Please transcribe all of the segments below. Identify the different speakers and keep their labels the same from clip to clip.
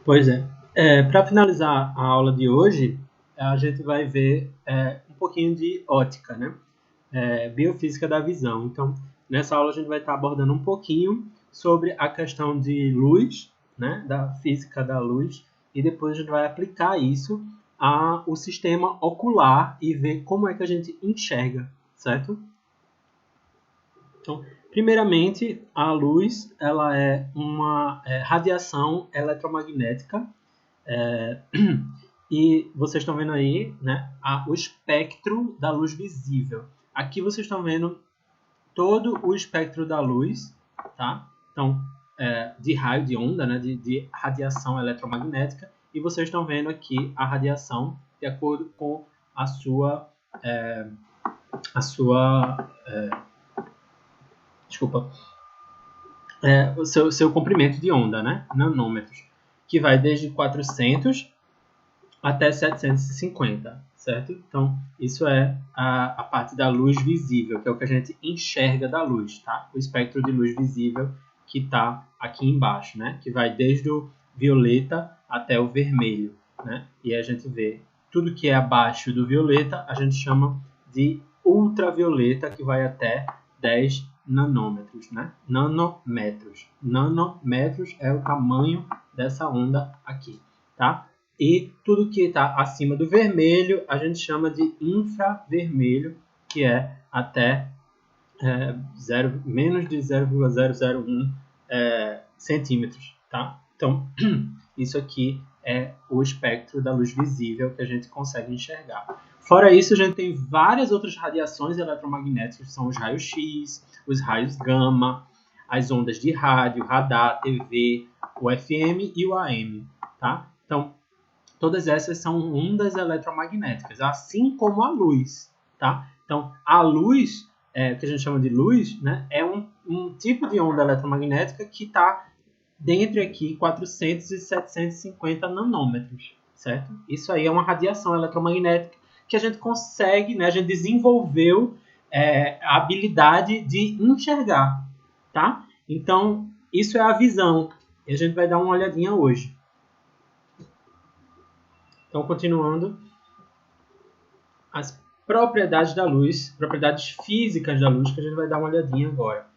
Speaker 1: Pois é. Para finalizar a aula de hoje, a gente vai ver um pouquinho de ótica, né? Biofísica da visão. Então, nessa aula a gente vai estar abordando um pouquinho sobre a questão de luz, né? Da física da luz, e depois a gente vai aplicar isso ao sistema ocular e ver como é que a gente enxerga, certo? Então, primeiramente, a luz ela é uma radiação eletromagnética. E vocês estão vendo aí, né, o espectro da luz visível. Aqui vocês estão vendo todo o espectro da luz, tá? Então, de raio, de onda, né, de radiação eletromagnética. E vocês estão vendo aqui a radiação de acordo com a sua desculpa, o seu comprimento de onda, né, nanômetros, que vai desde 400 até 750, certo? Então, isso é a parte da luz visível, que é o que a gente enxerga da luz, tá? O espectro de luz visível que está aqui embaixo, né? Que vai desde o violeta até o vermelho, né? E a gente vê tudo que é abaixo do violeta, a gente chama de ultravioleta, que vai até 10 nanômetros, né? Nanômetros. Nanômetros é o tamanho dessa onda aqui, tá? E tudo que está acima do vermelho a gente chama de infravermelho, que é até menos de 0,001 centímetros. Tá? Então, isso aqui é o espectro da luz visível que a gente consegue enxergar. Fora isso, a gente tem várias outras radiações eletromagnéticas, que são os raios X, os raios gama, as ondas de rádio, radar, TV, o FM e o AM. Tá? Então, todas essas são ondas eletromagnéticas, assim como a luz, tá? Então, a luz, que a gente chama de luz, né, é um tipo de onda eletromagnética que está dentre aqui 400 e 750 nanômetros, certo? Isso aí é uma radiação eletromagnética que a gente consegue, né, a gente desenvolveu a habilidade de enxergar, tá? Então, isso é a visão, e a gente vai dar uma olhadinha hoje. Então, continuando, as propriedades da luz, propriedades físicas da luz, que a gente vai dar uma olhadinha agora.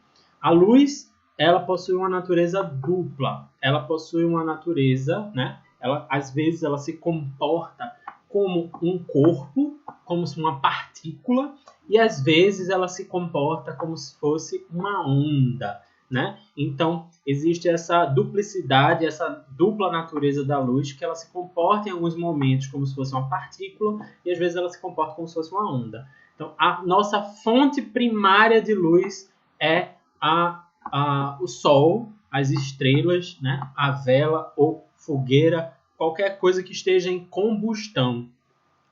Speaker 1: A luz, ela possui uma natureza dupla. Ela possui uma natureza, né? Às vezes ela se comporta como um corpo, como se uma partícula, e às vezes ela se comporta como se fosse uma onda, né? Então, existe essa duplicidade, essa dupla natureza da luz, que ela se comporta em alguns momentos como se fosse uma partícula e às vezes ela se comporta como se fosse uma onda. Então, a nossa fonte primária de luz é o Sol, as estrelas, né? A vela ou fogueira, qualquer coisa que esteja em combustão.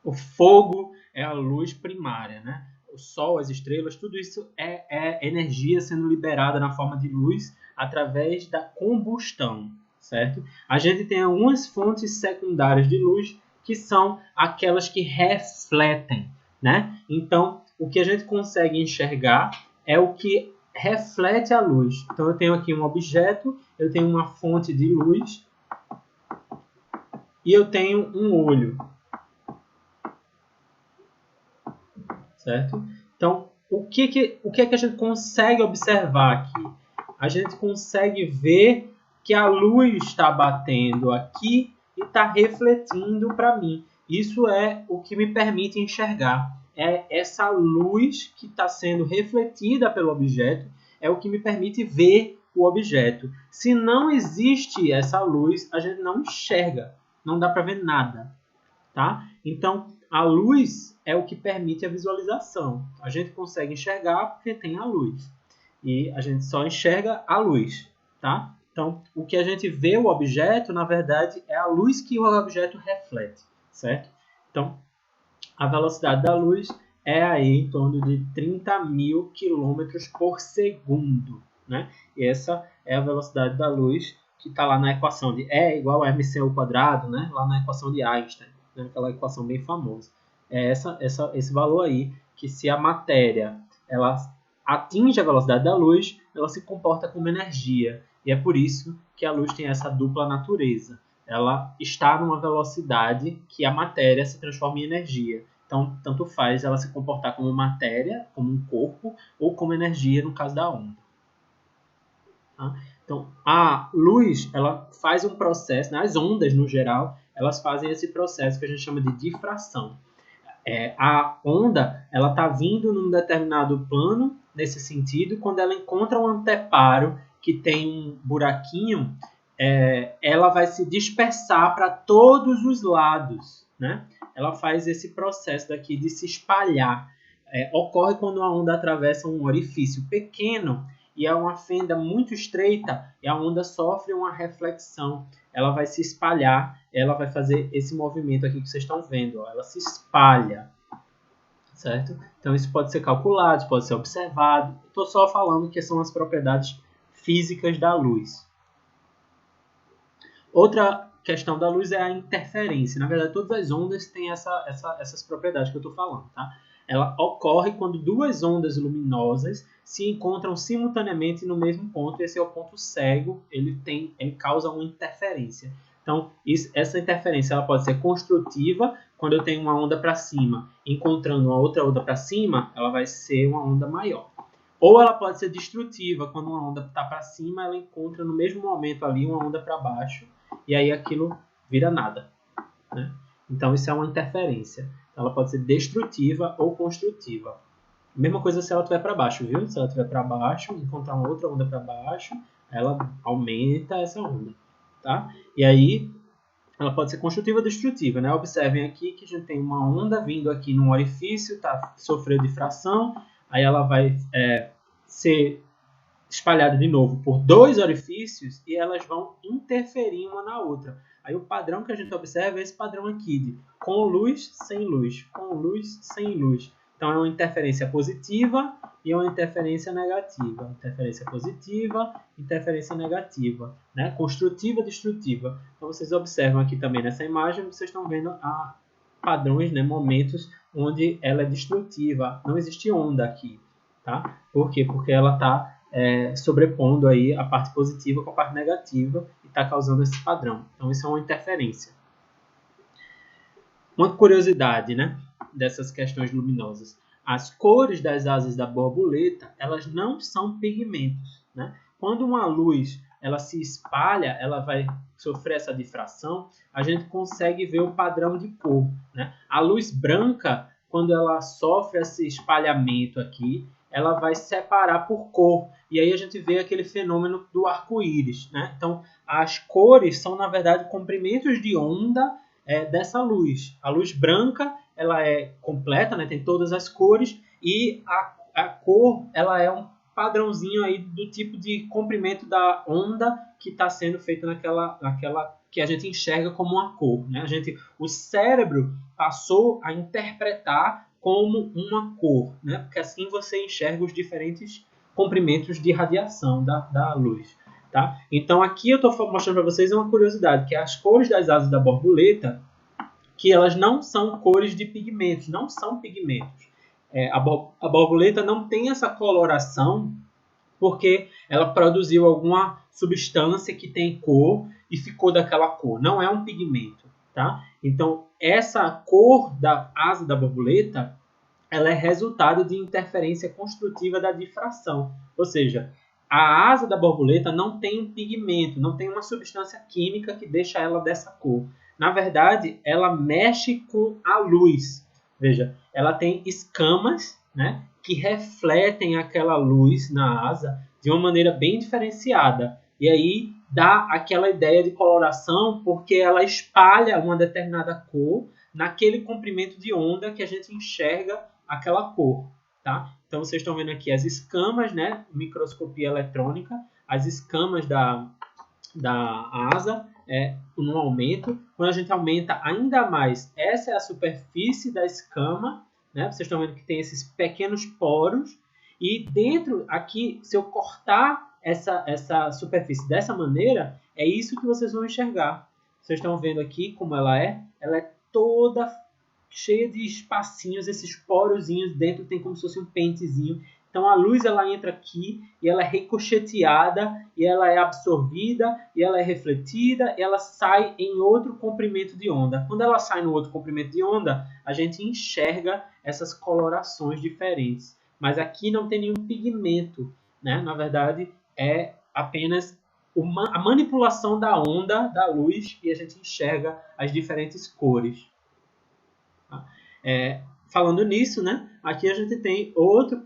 Speaker 1: O fogo é a luz primária, né? O Sol, as estrelas, tudo isso é energia sendo liberada na forma de luz através da combustão, certo? A gente tem algumas fontes secundárias de luz que são aquelas que refletem, né? Então, o que a gente consegue enxergar é o que reflete a luz. Então, eu tenho aqui um objeto, eu tenho uma fonte de luz e eu tenho um olho. Certo? Então, o que é que a gente consegue observar aqui? A gente consegue ver que a luz está batendo aqui e está refletindo para mim. Isso é o que me permite enxergar. É essa luz que está sendo refletida pelo objeto, é o que me permite ver o objeto. Se não existe essa luz, a gente não enxerga, não dá para ver nada. Tá? Então, a luz é o que permite a visualização. A gente consegue enxergar porque tem a luz. E a gente só enxerga a luz. Tá? Então, o que a gente vê o objeto, na verdade, é a luz que o objeto reflete. Certo? Então, a velocidade da luz é aí em torno de 30.000 km por segundo. Né? E essa é a velocidade da luz que está lá na equação de E igual a mc ao quadrado, né? Lá na equação de Einstein. Aquela equação bem famosa. É esse valor aí, que se a matéria ela atinge a velocidade da luz, ela se comporta como energia. E é por isso que a luz tem essa dupla natureza. ela está numa velocidade que a matéria se transforma em energia. Então, tanto faz ela se comportar como matéria, como um corpo, ou como energia, no caso da onda. Tá? Então, a luz, ela faz um processo, né? As ondas, no geral, elas fazem esse processo que a gente chama de difração. A onda, ela está vindo num determinado plano, nesse sentido, quando ela encontra um anteparo que tem um buraquinho, ela vai se dispersar para todos os lados, né? Ela faz esse processo daqui de se espalhar. Ocorre quando a onda atravessa um orifício pequeno e é uma fenda muito estreita e a onda sofre uma reflexão. Ela vai se espalhar, ela vai fazer esse movimento aqui que vocês estão vendo, ó, ela se espalha, certo? Então isso pode ser calculado, isso pode ser observado. Estou só falando que são as propriedades físicas da luz. Outra questão da luz é a interferência. Na verdade, todas as ondas têm essas propriedades que eu estou falando, tá? Ela ocorre quando duas ondas luminosas se encontram simultaneamente no mesmo ponto. Esse é o ponto cego, ele causa uma interferência. Então, essa interferência ela pode ser construtiva, quando eu tenho uma onda para cima, encontrando uma outra onda para cima, ela vai ser uma onda maior. Ou ela pode ser destrutiva, quando uma onda está para cima, ela encontra no mesmo momento ali uma onda para baixo, e aí aquilo vira nada, né? Então, isso é uma interferência. Ela pode ser destrutiva ou construtiva. Mesma coisa se ela estiver para baixo, viu? Se ela estiver para baixo, encontrar uma outra onda para baixo, ela aumenta essa onda, tá? E aí, ela pode ser construtiva ou destrutiva, né? Observem aqui que a gente tem uma onda vindo aqui num orifício, tá? Sofreu difração, aí ela vai ser espalhada de novo por dois orifícios e elas vão interferir uma na outra. Aí o padrão que a gente observa é esse padrão aqui de com luz, sem luz, com luz, sem luz. Então é uma interferência positiva e uma interferência negativa. Interferência positiva, interferência negativa, né? Construtiva, destrutiva. Então vocês observam aqui também nessa imagem, vocês estão vendo padrões, né? Momentos onde ela é destrutiva. Não existe onda aqui, tá? Por quê? Porque ela está sobrepondo aí a parte positiva com a parte negativa e está causando esse padrão. Então, isso é uma interferência. Uma curiosidade, né, dessas questões luminosas. As cores das asas da borboleta, elas não são pigmentos, né? Quando uma luz ela se espalha, ela vai sofrer essa difração, a gente consegue ver o padrão de cor, né? A luz branca, quando ela sofre esse espalhamento aqui, ela vai separar por cor. E aí a gente vê aquele fenômeno do arco-íris, né? Então, as cores são, na verdade, comprimentos de onda dessa luz. A luz branca, ela é completa, né? Tem todas as cores. E a cor, ela é um padrãozinho aí do tipo de comprimento da onda que está sendo feita naquela que a gente enxerga como uma cor, né? O cérebro passou a interpretar como uma cor, né? Porque assim você enxerga os diferentes comprimentos de radiação da luz, tá? Então aqui eu estou mostrando para vocês uma curiosidade, que é as cores das asas da borboleta, que elas não são cores de pigmentos, não são pigmentos. A borboleta não tem essa coloração porque ela produziu alguma substância que tem cor e ficou daquela cor. Não é um pigmento, tá? Então, essa cor da asa da borboleta, ela é resultado de interferência construtiva da difração. Ou seja, a asa da borboleta não tem um pigmento, não tem uma substância química que deixa ela dessa cor. Na verdade, ela mexe com a luz. Veja, ela tem escamas, né, que refletem aquela luz na asa de uma maneira bem diferenciada. E aí dá aquela ideia de coloração porque ela espalha uma determinada cor naquele comprimento de onda que a gente enxerga aquela cor, tá? Então vocês estão vendo aqui as escamas, né? Microscopia eletrônica, as escamas da asa no aumento. Quando a gente aumenta ainda mais, essa é a superfície da escama, né? Vocês estão vendo que tem esses pequenos poros e dentro aqui, se eu cortar essa superfície dessa maneira, é isso que vocês vão enxergar. Vocês estão vendo aqui como ela é toda cheia de espacinhos, esses porozinhos dentro tem como se fosse um pentezinho. Então a luz ela entra aqui e ela é ricocheteada, e ela é absorvida, e ela é refletida, e ela sai em outro comprimento de onda. Quando ela sai no outro comprimento de onda, a gente enxerga essas colorações diferentes. Mas aqui não tem nenhum pigmento, né? Na verdade, é apenas a manipulação da onda, da luz, e a gente enxerga as diferentes cores. Falando nisso, né, aqui a gente tem outra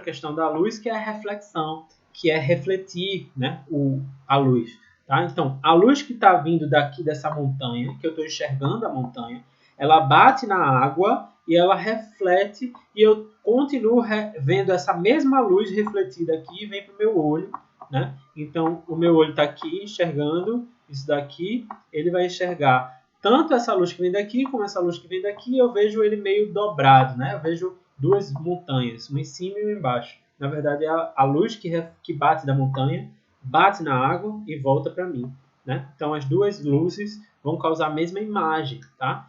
Speaker 1: questão da luz, que é a reflexão, que é refletir, né, a luz. Tá? Então, a luz que está vindo daqui dessa montanha, que eu estou enxergando a montanha, ela bate na água e ela reflete, e eu continuo vendo essa mesma luz refletida aqui e vem para o meu olho. Né? Então, o meu olho está aqui enxergando isso daqui, ele vai enxergar tanto essa luz que vem daqui como essa luz que vem daqui. Eu vejo ele meio dobrado, né? Eu vejo duas montanhas, uma em cima e uma embaixo. Na verdade, é a luz que bate da montanha, bate na água e volta para mim. Né? Então, as duas luzes vão causar a mesma imagem. Tá?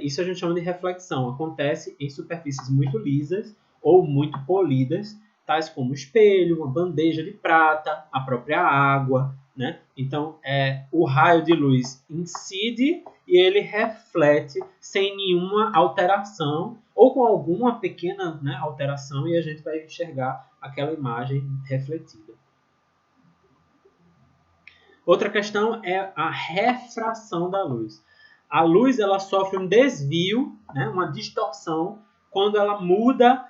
Speaker 1: Isso a gente chama de reflexão. Acontece em superfícies muito lisas ou muito polidas, tais como espelho, uma bandeja de prata, a própria água. Né? Então, o raio de luz incide e ele reflete sem nenhuma alteração, ou com alguma pequena, né, alteração, e a gente vai enxergar aquela imagem refletida. Outra questão é a refração da luz. A luz ela sofre um desvio, né, uma distorção, quando ela muda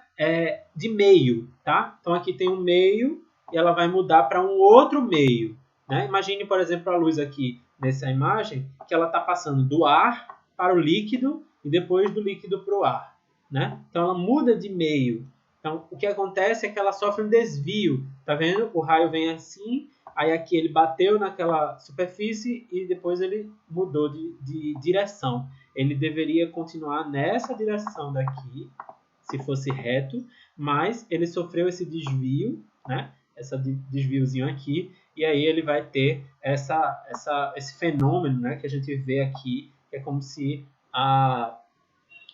Speaker 1: de meio. Tá? Então, aqui tem um meio e ela vai mudar para um outro meio. Né? Imagine, por exemplo, a luz aqui nessa imagem, que ela está passando do ar para o líquido e depois do líquido para o ar. Né? Então, ela muda de meio. Então, o que acontece é que ela sofre um desvio. Tá vendo? O raio vem assim, aí aqui ele bateu naquela superfície e depois ele mudou de direção. Ele deveria continuar nessa direção daqui, se fosse reto, mas ele sofreu esse desvio, né? Esse desviozinho aqui, e aí ele vai ter esse fenômeno, né, que a gente vê aqui, que é como se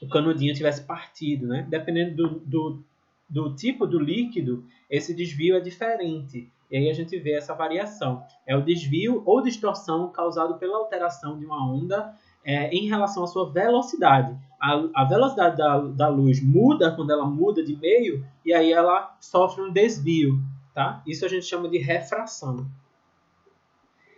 Speaker 1: o canudinho tivesse partido. Né? Dependendo do tipo do líquido, esse desvio é diferente. E aí a gente vê essa variação. É o desvio ou distorção causado pela alteração de uma onda em relação à sua velocidade. A velocidade da luz muda quando ela muda de meio, e aí ela sofre um desvio. Tá? Isso a gente chama de refração.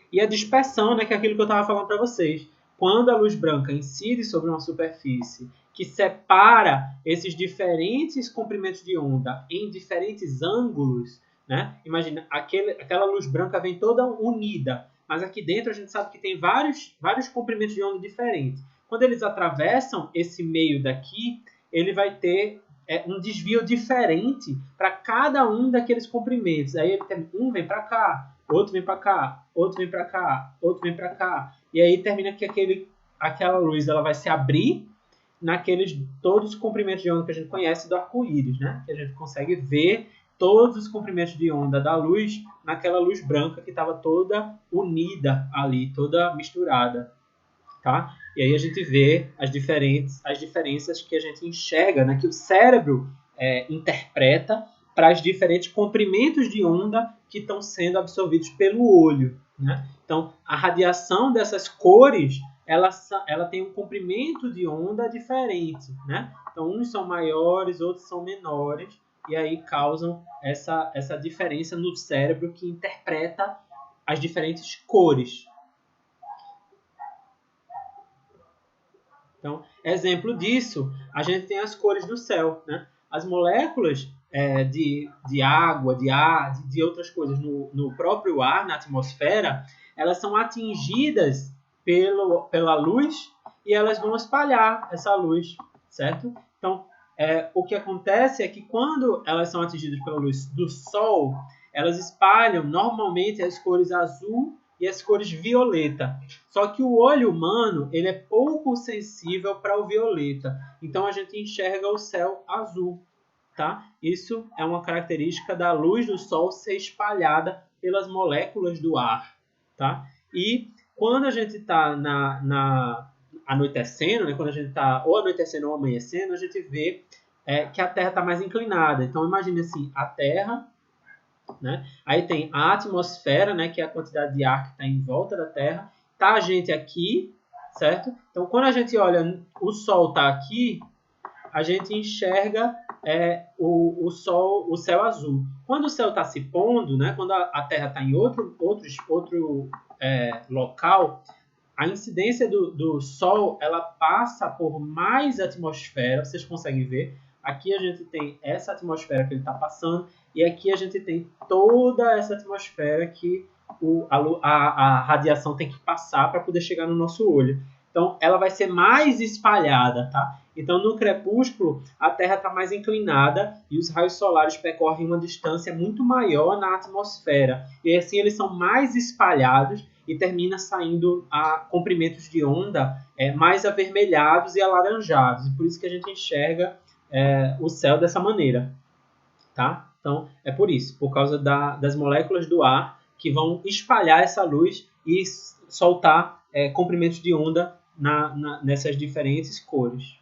Speaker 1: E a dispersão, né, que é aquilo que eu estava falando para vocês. Quando a luz branca incide sobre uma superfície que separa esses diferentes comprimentos de onda em diferentes ângulos, né? Imagina, aquela luz branca vem toda unida, mas aqui dentro a gente sabe que tem vários comprimentos de onda diferentes. Quando eles atravessam esse meio daqui, ele vai ter um desvio diferente para cada um daqueles comprimentos. Aí um vem para cá, outro vem para cá, outro vem para cá, outro vem para cá. E aí termina que aquela luz ela vai se abrir naqueles todos os comprimentos de onda que a gente conhece do arco-íris, né? Que a gente consegue ver todos os comprimentos de onda da luz naquela luz branca que estava toda unida ali, toda misturada. Tá? E aí a gente vê as diferenças que a gente enxerga, né? Que o cérebro interpreta para os diferentes comprimentos de onda que estão sendo absorvidos pelo olho. Né? Então, a radiação dessas cores, ela tem um comprimento de onda diferente. Né? Então, uns são maiores, outros são menores, e aí causam essa diferença no cérebro que interpreta as diferentes cores. Então, exemplo disso, a gente tem as cores do céu. Né? As moléculas de água, de ar, de outras coisas no próprio ar, na atmosfera, elas são atingidas pela luz e elas vão espalhar essa luz, certo? Então, o que acontece é que quando elas são atingidas pela luz do Sol, elas espalham normalmente as cores azul e as cores violeta. Só que o olho humano ele é pouco sensível para o violeta. Então a gente enxerga o céu azul. Tá? Isso é uma característica da luz do Sol ser espalhada pelas moléculas do ar. Tá? E quando a gente está anoitecendo, né? Quando a gente está ou anoitecendo ou amanhecendo, a gente vê que a Terra está mais inclinada. Então, imagine assim, a Terra, né? Aí tem a atmosfera, né, que é a quantidade de ar que está em volta da Terra. Tá a gente aqui, certo? Então, quando a gente olha, o Sol está aqui, a gente enxerga o Sol, o céu azul. Quando o céu está se pondo, né, quando a Terra está em outro local, a incidência do Sol, ela passa por mais atmosfera, vocês conseguem ver. Aqui a gente tem essa atmosfera que ele está passando, e aqui a gente tem toda essa atmosfera que a radiação tem que passar para poder chegar no nosso olho. Então, ela vai ser mais espalhada, tá? Então, no crepúsculo, a Terra está mais inclinada e os raios solares percorrem uma distância muito maior na atmosfera. E assim, eles são mais espalhados e termina saindo a comprimentos de onda mais avermelhados e alaranjados. E por isso que a gente enxerga o céu dessa maneira. Tá? Então, é por isso, por causa das moléculas do ar que vão espalhar essa luz e soltar comprimentos de onda nessas diferentes cores.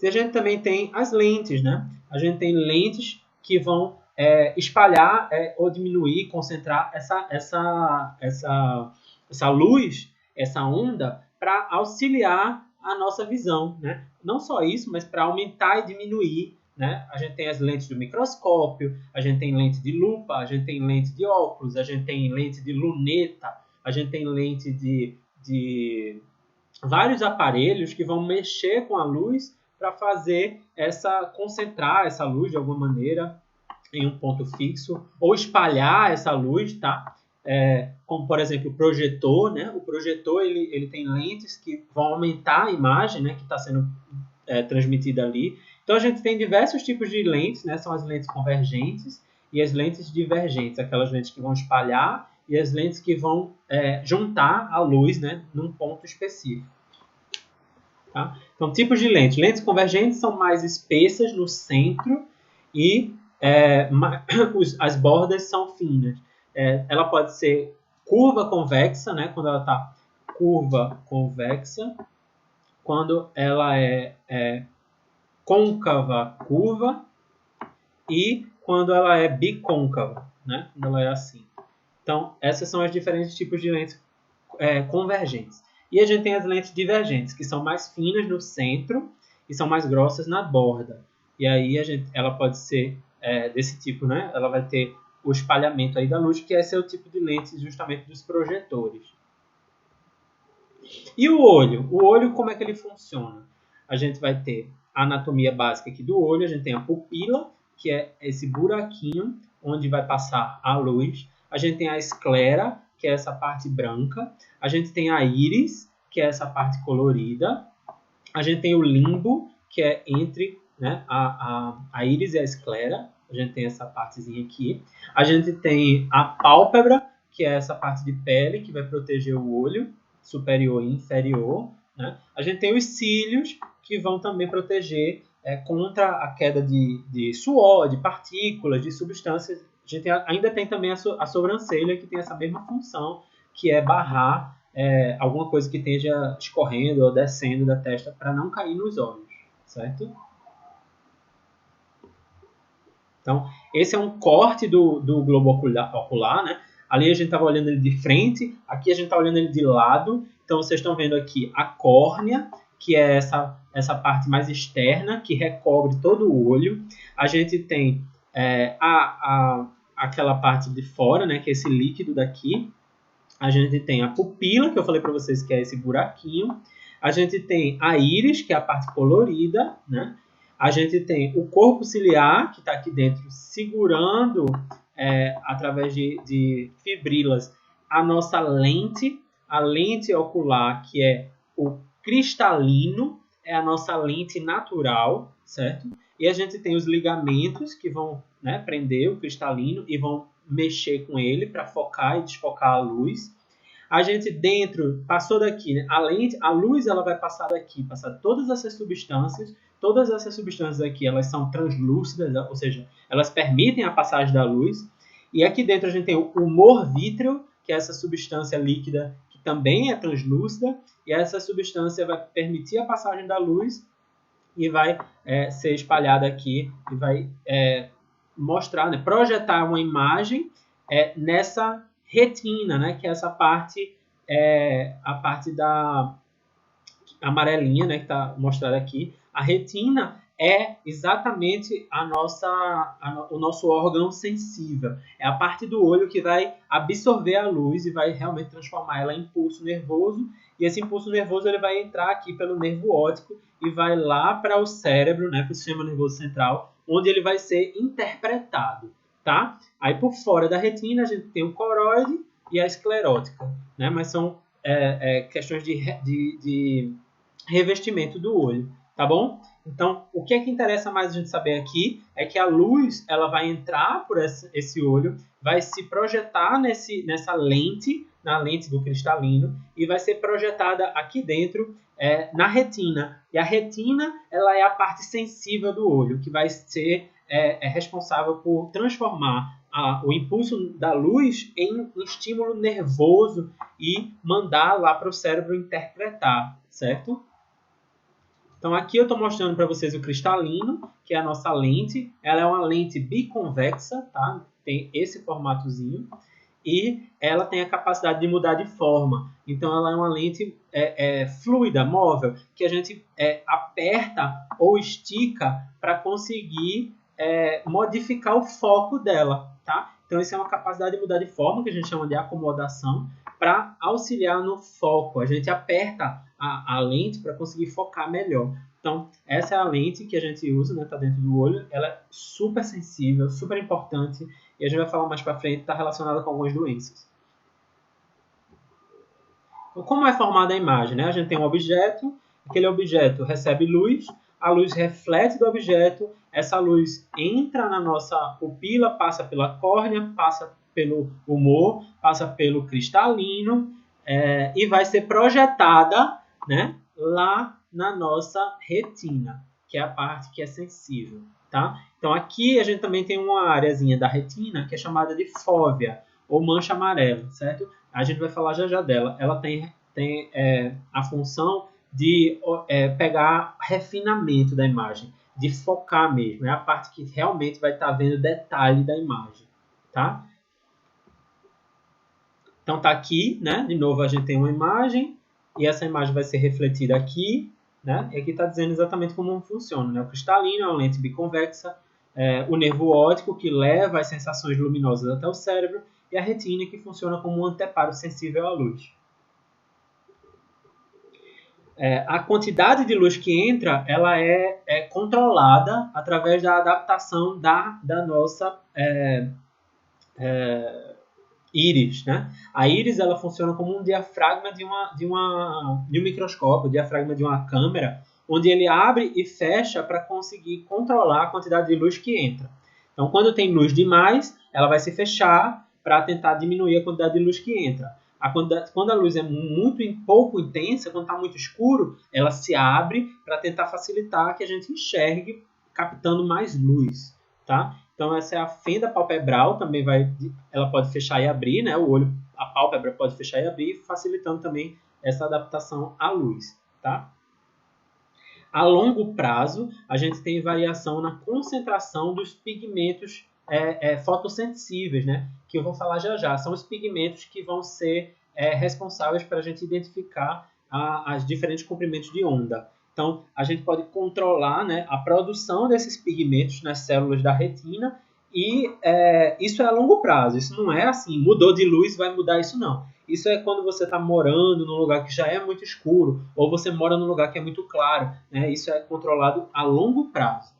Speaker 1: E a gente também tem as lentes, né? A gente tem lentes que vão espalhar ou diminuir, concentrar essa luz, essa onda, para auxiliar a nossa visão, né? Não só isso, mas para aumentar e diminuir, né? A gente tem as lentes do microscópio, a gente tem lente de lupa, a gente tem lente de óculos, a gente tem lente de luneta, a gente tem lente de vários aparelhos que vão mexer com a luz para fazer concentrar essa luz de alguma maneira em um ponto fixo, ou espalhar essa luz, tá? Como, por exemplo, o projetor, né? O projetor, ele tem lentes que vão aumentar a imagem, né, que está sendo transmitida ali. Então, a gente tem diversos tipos de lentes, né? São as lentes convergentes e as lentes divergentes, aquelas lentes que vão espalhar e as lentes que vão juntar a luz, né, num ponto específico. Tá? Então, tipos de lentes. Lentes convergentes são mais espessas no centro e as bordas são finas. Ela pode ser curva convexa, né? Quando ela está curva convexa. Quando ela é côncava curva. E quando ela é bicôncava, né? Quando ela é assim. Então, esses são os diferentes tipos de lentes convergentes. E a gente tem as lentes divergentes, que são mais finas no centro e são mais grossas na borda. E aí ela pode ser desse tipo, né? Ela vai ter o espalhamento aí da luz, que esse é o tipo de lente justamente dos projetores. E o olho? O olho, como é que ele funciona? A gente vai ter a anatomia básica aqui do olho, a gente tem a pupila, que é esse buraquinho onde vai passar a luz. A gente tem a esclera, que é essa parte branca. A gente tem a íris, que é essa parte colorida. A gente tem o limbo, que é entre, né, a íris e a esclera. A gente tem essa partezinha aqui. A gente tem a pálpebra, que é essa parte de pele que vai proteger o olho superior e inferior. Né? A gente tem os cílios, que vão também proteger contra a queda de suor, de partículas, de substâncias. A gente ainda tem também a sobrancelha, que tem essa mesma função, que é barrar alguma coisa que esteja escorrendo ou descendo da testa para não cair nos olhos, certo? Então, esse é um corte do globo ocular, né? Ali a gente estava olhando ele de frente, aqui a gente está olhando ele de lado. Então, vocês estão vendo aqui a córnea, que é essa parte mais externa, que recobre todo o olho. A gente tem aquela parte de fora, né, que é esse líquido daqui. A gente tem a pupila, que eu falei para vocês que é esse buraquinho. A gente tem a íris, que é a parte colorida, né? A gente tem o corpo ciliar, que está aqui dentro, segurando, através de fibrilas, a nossa lente. A lente ocular, que é o cristalino, é a nossa lente natural, certo? E a gente tem os ligamentos que vão, né, prender o cristalino e vão mexer com ele para focar e desfocar a luz. A gente dentro, passou daqui, né? A luz ela vai passar daqui, passar todas essas substâncias aqui, elas são translúcidas, ou seja, elas permitem a passagem da luz. E aqui dentro a gente tem o humor vítreo, que é essa substância líquida que também é translúcida, e essa substância vai permitir a passagem da luz e vai ser espalhada aqui e vai mostrar, né, projetar uma imagem nessa retina, né, que é essa parte, a parte da amarelinha, né, que está mostrada aqui. A retina é exatamente o nosso órgão sensível. É a parte do olho que vai absorver a luz e vai realmente transformar ela em impulso nervoso. E esse impulso nervoso ele vai entrar aqui pelo nervo óptico e vai lá para o cérebro, né, para o sistema nervoso central, onde ele vai ser interpretado. Tá? Aí por fora da retina a gente tem o coroide e a esclerótica, né? Mas são questões de revestimento do olho, tá bom? Então, o que é que interessa mais a gente saber aqui é que a luz ela vai entrar por esse olho, vai se projetar nessa lente, na lente do cristalino, e vai ser projetada aqui dentro na retina. E a retina ela é a parte sensível do olho, que vai ser responsável por transformar o impulso da luz em um estímulo nervoso e mandar lá para o cérebro interpretar, certo? Então aqui eu estou mostrando para vocês o cristalino, que é a nossa lente. Ela é uma lente biconvexa, tá? Tem esse formatozinho. E ela tem a capacidade de mudar de forma. Então ela é uma lente fluida, móvel, que a gente aperta ou estica para conseguir modificar o foco dela. Tá? Então isso é uma capacidade de mudar de forma, que a gente chama de acomodação, para auxiliar no foco. A gente aperta a lente para conseguir focar melhor. Então, essa é a lente que a gente usa, né? Tá dentro do olho. Ela é super sensível, super importante. E a gente vai falar mais para frente, está relacionada com algumas doenças. Então, como é formada a imagem? Né? A gente tem um objeto, aquele objeto recebe luz, a luz reflete do objeto, essa luz entra na nossa pupila, passa pela córnea, passa pelo humor, passa pelo cristalino e vai ser projetada, né, lá na nossa retina, que é a parte que é sensível. Tá? Então aqui a gente também tem uma areazinha da retina que é chamada de fóvea, ou mancha amarela, certo? A gente vai falar já dela. Ela tem a função de pegar refinamento da imagem, de focar mesmo. É a parte que realmente vai estar vendo detalhe da imagem. Tá? Então tá aqui, né? De novo a gente tem uma imagem e essa imagem vai ser refletida aqui, né? E aqui está dizendo exatamente como funciona, né? O cristalino é uma lente biconvexa, o nervo óptico que leva as sensações luminosas até o cérebro e a retina que funciona como um anteparo sensível à luz. A quantidade de luz que entra ela é controlada através da adaptação da nossa íris, né? A íris ela funciona como um diafragma de um microscópio, diafragma de uma câmera, onde ele abre e fecha para conseguir controlar a quantidade de luz que entra. Então, quando tem luz demais, ela vai se fechar para tentar diminuir a quantidade de luz que entra. Quando a luz é pouco intensa, quando está muito escuro, ela se abre para tentar facilitar que a gente enxergue captando mais luz, tá? Então essa é a fenda palpebral, também ela pode fechar e abrir, né? O olho, a pálpebra pode fechar e abrir, facilitando também essa adaptação à luz, tá? A longo prazo, a gente tem variação na concentração dos pigmentos fotossensíveis, né? Que eu vou falar já. São os pigmentos que vão ser responsáveis para a gente identificar os diferentes comprimentos de onda. Então, a gente pode controlar, né, a produção desses pigmentos nas células da retina e isso é a longo prazo. Isso não é assim, mudou de luz, vai mudar isso não. Isso é quando você está morando num lugar que já é muito escuro ou você mora num lugar que é muito claro. Né? Isso é controlado a longo prazo.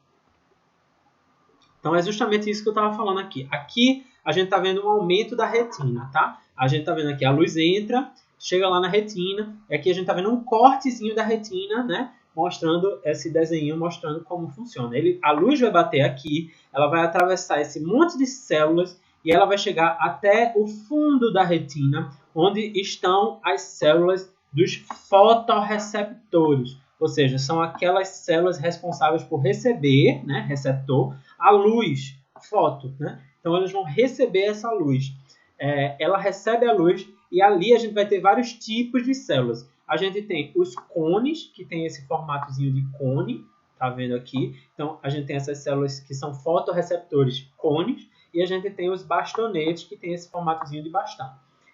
Speaker 1: Então, é justamente isso que eu estava falando aqui. Aqui, a gente está vendo um aumento da retina, tá? A gente está vendo aqui, a luz entra, chega lá na retina, e aqui a gente está vendo um cortezinho da retina, né? Mostrando esse desenho, mostrando como funciona. A luz vai bater aqui, ela vai atravessar esse monte de células e ela vai chegar até o fundo da retina, onde estão as células dos fotorreceptores. Ou seja, são aquelas células responsáveis por receber, né, receptor, a luz, foto. Né? Então, elas vão receber essa luz. Ela recebe a luz e ali a gente vai ter vários tipos de células. A gente tem os cones, que tem esse formatozinho de cone, está vendo aqui. Então, a gente tem essas células que são fotorreceptores cones e a gente tem os bastonetes, que tem esse formatozinho de bastão.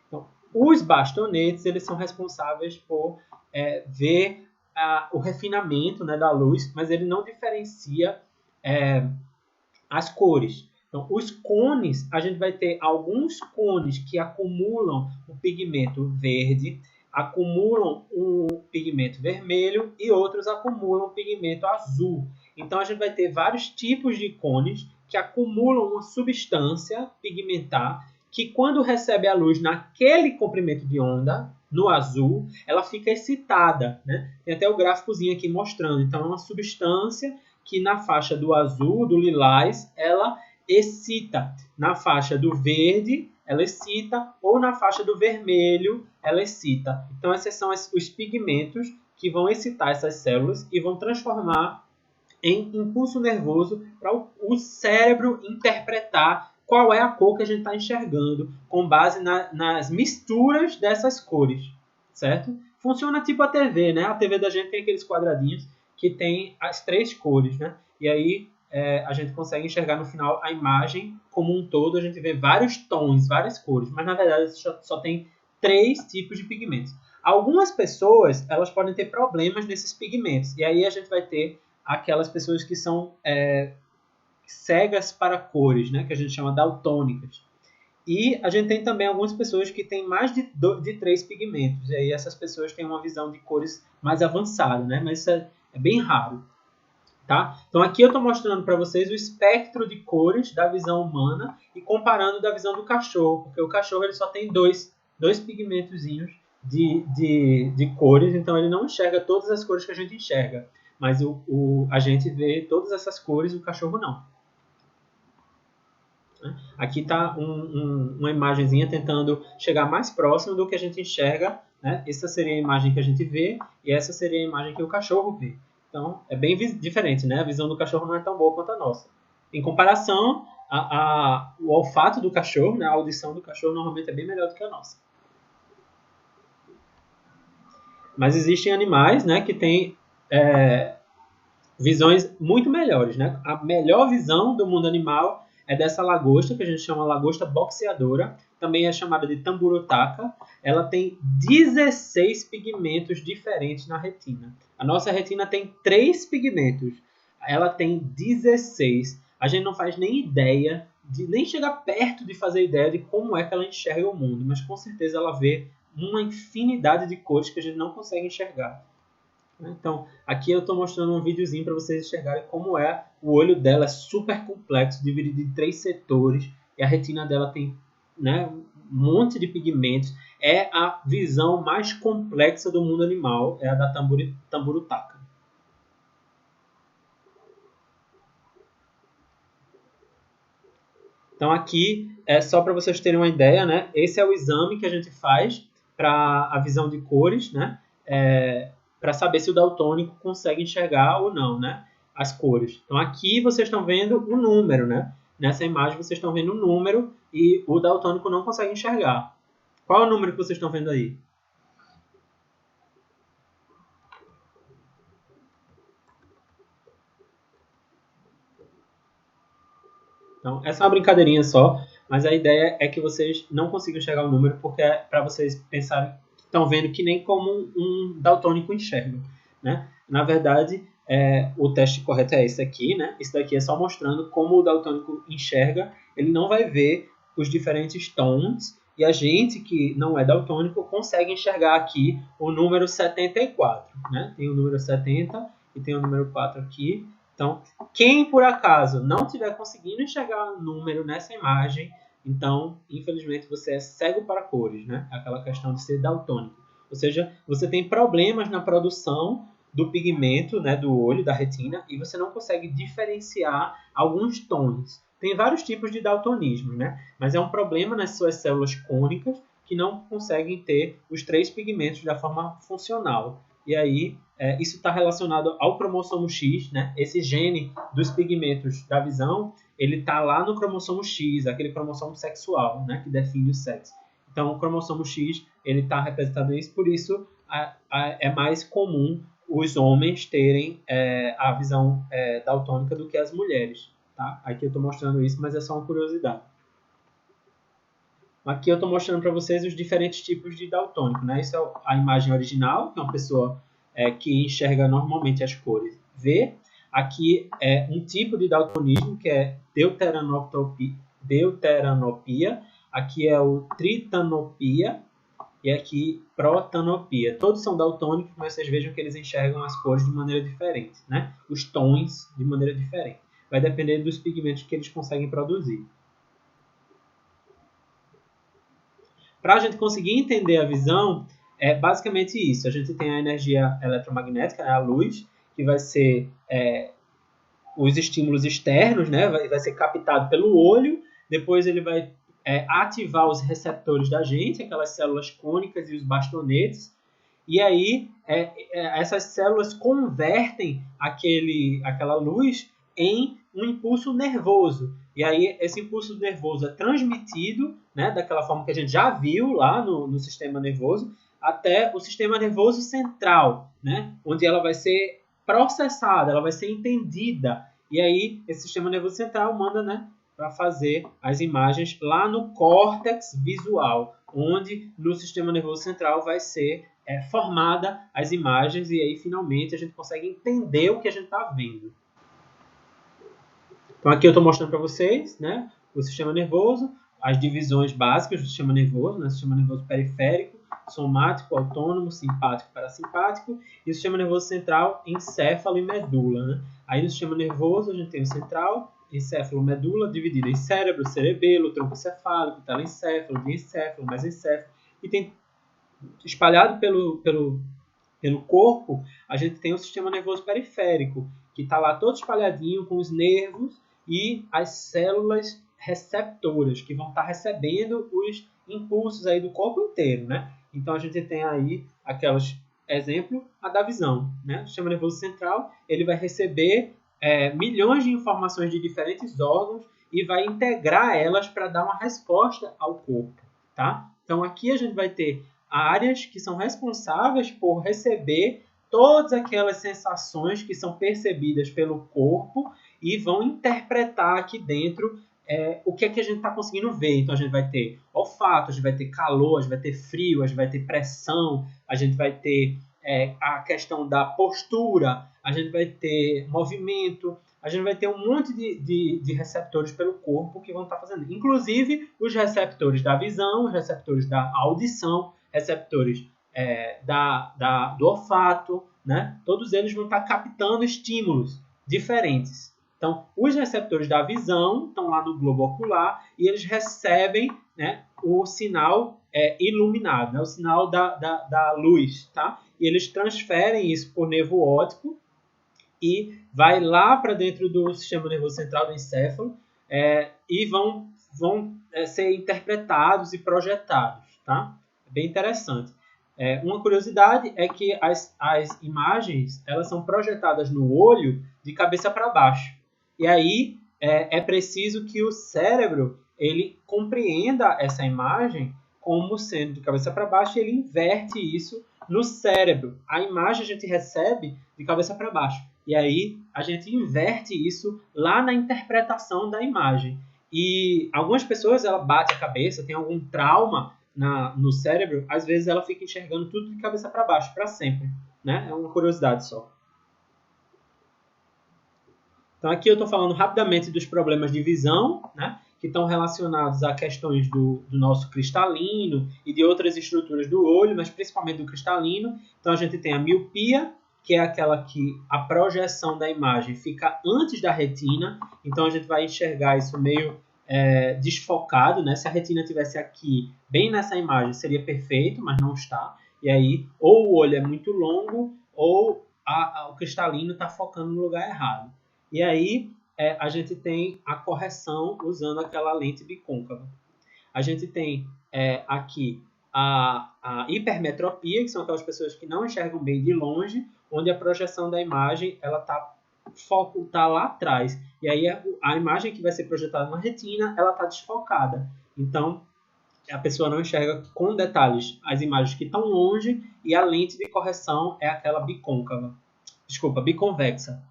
Speaker 1: Então, os bastonetes, eles são responsáveis por ver o refinamento, né, da luz, mas ele não diferencia as cores. Então, os cones, a gente vai ter alguns cones que acumulam o pigmento verde, acumulam o pigmento vermelho e outros acumulam o pigmento azul. Então, a gente vai ter vários tipos de cones que acumulam uma substância pigmentar que, quando recebe a luz naquele comprimento de onda, no azul, ela fica excitada, né? Tem até o gráficozinho aqui mostrando. Então, é uma substância que na faixa do azul, do lilás, ela excita. Na faixa do verde, ela excita, ou na faixa do vermelho, ela excita. Então, esses são os pigmentos que vão excitar essas células e vão transformar em impulso nervoso para o cérebro interpretar qual é a cor que a gente está enxergando, com base nas misturas dessas cores, certo? Funciona tipo a TV, né? A TV da gente tem aqueles quadradinhos que tem as 3 cores, né? E aí a gente consegue enxergar no final a imagem como um todo, a gente vê vários tons, várias cores, mas na verdade só tem 3 tipos de pigmentos. Algumas pessoas, elas podem ter problemas nesses pigmentos, e aí a gente vai ter aquelas pessoas que são cegas para cores, né, que a gente chama daltônicas. E a gente tem também algumas pessoas que têm mais de 3 pigmentos, e aí essas pessoas têm uma visão de cores mais avançada, né, mas isso é bem raro. Tá? Então aqui eu estou mostrando para vocês o espectro de cores da visão humana e comparando da visão do cachorro, porque o cachorro ele só tem dois pigmentozinhos de cores, então ele não enxerga todas as cores que a gente enxerga, mas a gente vê todas essas cores, o cachorro não. Aqui está uma imagenzinha tentando chegar mais próximo do que a gente enxerga, né? Essa seria a imagem que a gente vê e essa seria a imagem que o cachorro vê. Então, é bem diferente, né? A visão do cachorro não é tão boa quanto a nossa. Em comparação, o olfato do cachorro, né? A audição do cachorro normalmente é bem melhor do que a nossa. Mas existem animais, né, que têm visões muito melhores, né? A melhor visão do mundo animal é dessa lagosta, que a gente chama lagosta boxeadora, também é chamada de tamburutaca. Ela tem 16 pigmentos diferentes na retina. A nossa retina tem 3 pigmentos, ela tem 16. A gente não faz nem ideia, nem chega perto de fazer ideia de como é que ela enxerga o mundo, mas com certeza ela vê uma infinidade de cores que a gente não consegue enxergar. Então, aqui eu estou mostrando um videozinho para vocês enxergarem como é o olho dela, é super complexo, dividido em 3 setores, e a retina dela tem, né, um monte de pigmentos. É a visão mais complexa do mundo animal, é a da tamburutaca. Então aqui é só para vocês terem uma ideia, né? Esse é o exame que a gente faz para a visão de cores, né? Para saber se o daltônico consegue enxergar ou não, né, as cores. Então aqui vocês estão vendo o número, né? Nessa imagem vocês estão vendo o número e o daltônico não consegue enxergar. Qual é o número que vocês estão vendo aí? Então essa é uma brincadeirinha só, mas a ideia é que vocês não consigam enxergar o número, porque é para vocês pensarem que estão vendo que nem como um daltônico enxerga, né? Na verdade, o teste correto é esse aqui, né? Esse daqui é só mostrando como o daltônico enxerga. Ele não vai ver os diferentes tons, e a gente que não é daltônico consegue enxergar aqui o número 74, né? Tem o número 70 e tem o número 4 aqui. Então, quem por acaso não estiver conseguindo enxergar o número nessa imagem, então, infelizmente, você é cego para cores, né? Aquela questão de ser daltônico. Ou seja, você tem problemas na produção do pigmento, né, do olho, da retina, e você não consegue diferenciar alguns tons. Tem vários tipos de daltonismo, né? Mas é um problema nas suas células cônicas que não conseguem ter os 3 pigmentos da forma funcional. E aí, isso está relacionado ao cromossomo X, né? Esse gene dos pigmentos da visão, ele está lá no cromossomo X, aquele cromossomo sexual, né, que define o sexo. Então, o cromossomo X ele está representado nisso, por isso é mais comum os homens terem a visão daltônica do que as mulheres. Tá? Aqui eu estou mostrando isso, mas é só uma curiosidade. Aqui eu estou mostrando para vocês os diferentes tipos de daltônico. Né? Isso é a imagem original, que é uma pessoa que enxerga normalmente as cores V. Aqui é um tipo de daltonismo, que é deuteranopia. Aqui é o tritanopia. E aqui protanopia. Todos são daltônicos, mas vocês vejam que eles enxergam as cores de maneira diferente. Né? Os tons de maneira diferente. Vai depender dos pigmentos que eles conseguem produzir. Para a gente conseguir entender a visão, é basicamente isso. A gente tem a energia eletromagnética, a luz, que vai ser os estímulos externos, né? Vai ser captado pelo olho, depois ele vai ativar os receptores da gente, aquelas células cônicas e os bastonetes, e aí essas células convertem aquela luz em um impulso nervoso. E aí esse impulso nervoso é transmitido, né, daquela forma que a gente já viu lá no sistema nervoso, até o sistema nervoso central, né, onde ela vai ser processada, ela vai ser entendida. E aí esse sistema nervoso central manda, né, para fazer as imagens lá no córtex visual, onde no sistema nervoso central vai ser formada as imagens, e aí finalmente a gente consegue entender o que a gente está vendo. Então aqui eu estou mostrando para vocês, né, o sistema nervoso, as divisões básicas do sistema nervoso, né, sistema nervoso periférico, somático, autônomo, simpático, parasimpático, e o sistema nervoso central, encéfalo e medula. Né? Aí no sistema nervoso a gente tem o central, encéfalo, medula, dividido em cérebro, cerebelo, tronco encefálico, telencéfalo, diencéfalo, mesencéfalo, e tem espalhado pelo corpo, a gente tem o sistema nervoso periférico, que está lá todo espalhadinho com os nervos e as células receptoras, que vão estar recebendo os impulsos aí do corpo inteiro, né? Então a gente tem aí aquelas, exemplo, a da visão, né? O sistema nervoso central, ele vai receber milhões de informações de diferentes órgãos e vai integrar elas para dar uma resposta ao corpo, tá? Então aqui a gente vai ter áreas que são responsáveis por receber todas aquelas sensações que são percebidas pelo corpo e vão interpretar aqui dentro o que é que a gente está conseguindo ver. Então a gente vai ter olfato, a gente vai ter calor, a gente vai ter frio, a gente vai ter pressão, a gente vai ter a questão da postura, a gente vai ter movimento, a gente vai ter um monte de receptores pelo corpo que vão estar fazendo. Inclusive os receptores da visão, os receptores da audição, receptores do olfato, né? Todos eles vão estar captando estímulos diferentes. Então, os receptores da visão estão lá no globo ocular e eles recebem, né, o sinal iluminado, né, o sinal da luz, tá? E eles transferem isso por nervo óptico e vai lá para dentro do sistema nervoso central do encéfalo e vão ser interpretados e projetados, tá? É bem interessante. Uma curiosidade é que as imagens elas são projetadas no olho de cabeça para baixo. E aí é preciso que o cérebro ele compreenda essa imagem como sendo de cabeça para baixo e ele inverte isso no cérebro. A imagem a gente recebe de cabeça para baixo. E aí a gente inverte isso lá na interpretação da imagem. E algumas pessoas ela bate a cabeça, tem algum trauma no cérebro, às vezes ela fica enxergando tudo de cabeça para baixo, para sempre. Né? É uma curiosidade só. Então aqui eu estou falando rapidamente dos problemas de visão, né? Que estão relacionados a questões do nosso cristalino e de outras estruturas do olho, mas principalmente do cristalino. Então a gente tem a miopia, que é aquela que a projeção da imagem fica antes da retina, então a gente vai enxergar isso meio desfocado, né? Se a retina estivesse aqui, bem nessa imagem, seria perfeito, mas não está. E aí, ou o olho é muito longo, ou o cristalino está focando no lugar errado. E aí, a gente tem a correção usando aquela lente bicôncava. A gente tem aqui a hipermetropia, que são aquelas pessoas que não enxergam bem de longe, onde a projeção da imagem ela foco tá lá atrás. E aí a imagem que vai ser projetada na retina, ela está desfocada. Então, a pessoa não enxerga com detalhes as imagens que estão longe e a lente de correção é aquela bicôncava. Desculpa, biconvexa.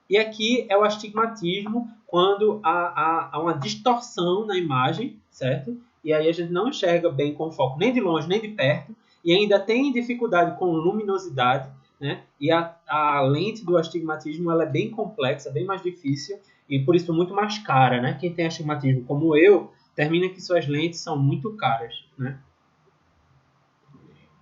Speaker 1: E aqui é o astigmatismo, quando há uma distorção na imagem, certo? E aí a gente não enxerga bem com foco nem de longe nem de perto, e ainda tem dificuldade com luminosidade, né? E a lente do astigmatismo ela é bem complexa, bem mais difícil, e por isso muito mais cara, né? Quem tem astigmatismo como eu, termina que suas lentes são muito caras, né?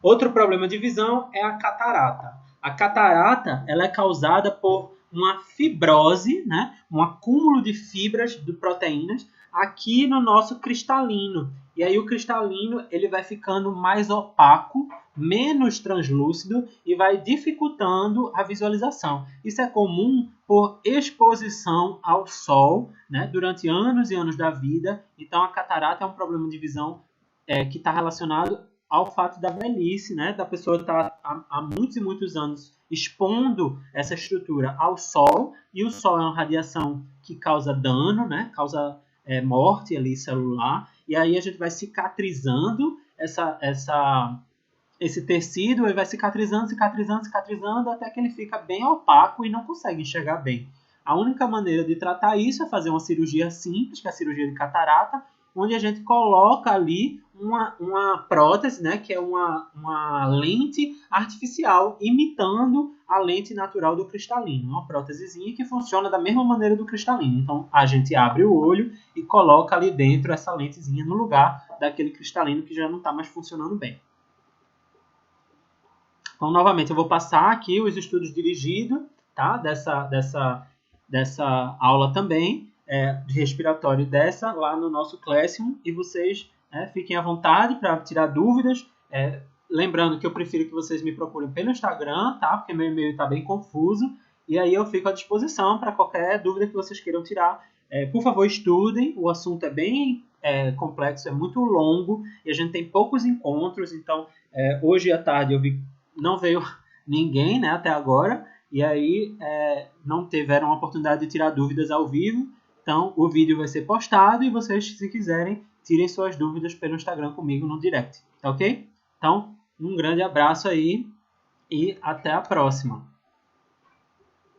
Speaker 1: Outro problema de visão é a catarata. A catarata ela é causada por uma fibrose, né? Um acúmulo de fibras de proteínas aqui no nosso cristalino. E aí o cristalino ele vai ficando mais opaco, menos translúcido e vai dificultando a visualização. Isso é comum por exposição ao sol, né? Durante anos e anos da vida. Então a catarata é um problema de visão que está relacionado ao fato da velhice, né? Da pessoa estar há muitos e muitos anos expondo essa estrutura ao sol, e o sol é uma radiação que causa dano, né? Causa morte ali celular, e aí a gente vai cicatrizando esse tecido, ele vai cicatrizando, cicatrizando, cicatrizando, até que ele fica bem opaco e não consegue enxergar bem. A única maneira de tratar isso é fazer uma cirurgia simples, que é a cirurgia de catarata, onde a gente coloca ali uma prótese, né, que é uma lente artificial, imitando a lente natural do cristalino. Uma prótesezinha que funciona da mesma maneira do cristalino. Então, a gente abre o olho e coloca ali dentro essa lentezinha no lugar daquele cristalino que já não está mais funcionando bem. Então, novamente, eu vou passar aqui os estudos dirigidos, tá, dessa aula também, de respiratório dessa, lá no nosso Classroom, e vocês fiquem à vontade para tirar dúvidas. Lembrando que eu prefiro que vocês me procurem pelo Instagram, tá, porque meu e-mail está bem confuso, e aí eu fico à disposição para qualquer dúvida que vocês queiram tirar. Por favor, estudem, o assunto é bem complexo, é muito longo, e a gente tem poucos encontros, então hoje à tarde eu vi não veio ninguém, né, até agora, e aí não tiveram a oportunidade de tirar dúvidas ao vivo. Então o vídeo vai ser postado e vocês, se quiserem, tirem suas dúvidas pelo Instagram comigo no direct, tá ok? Então, um grande abraço aí e até a próxima.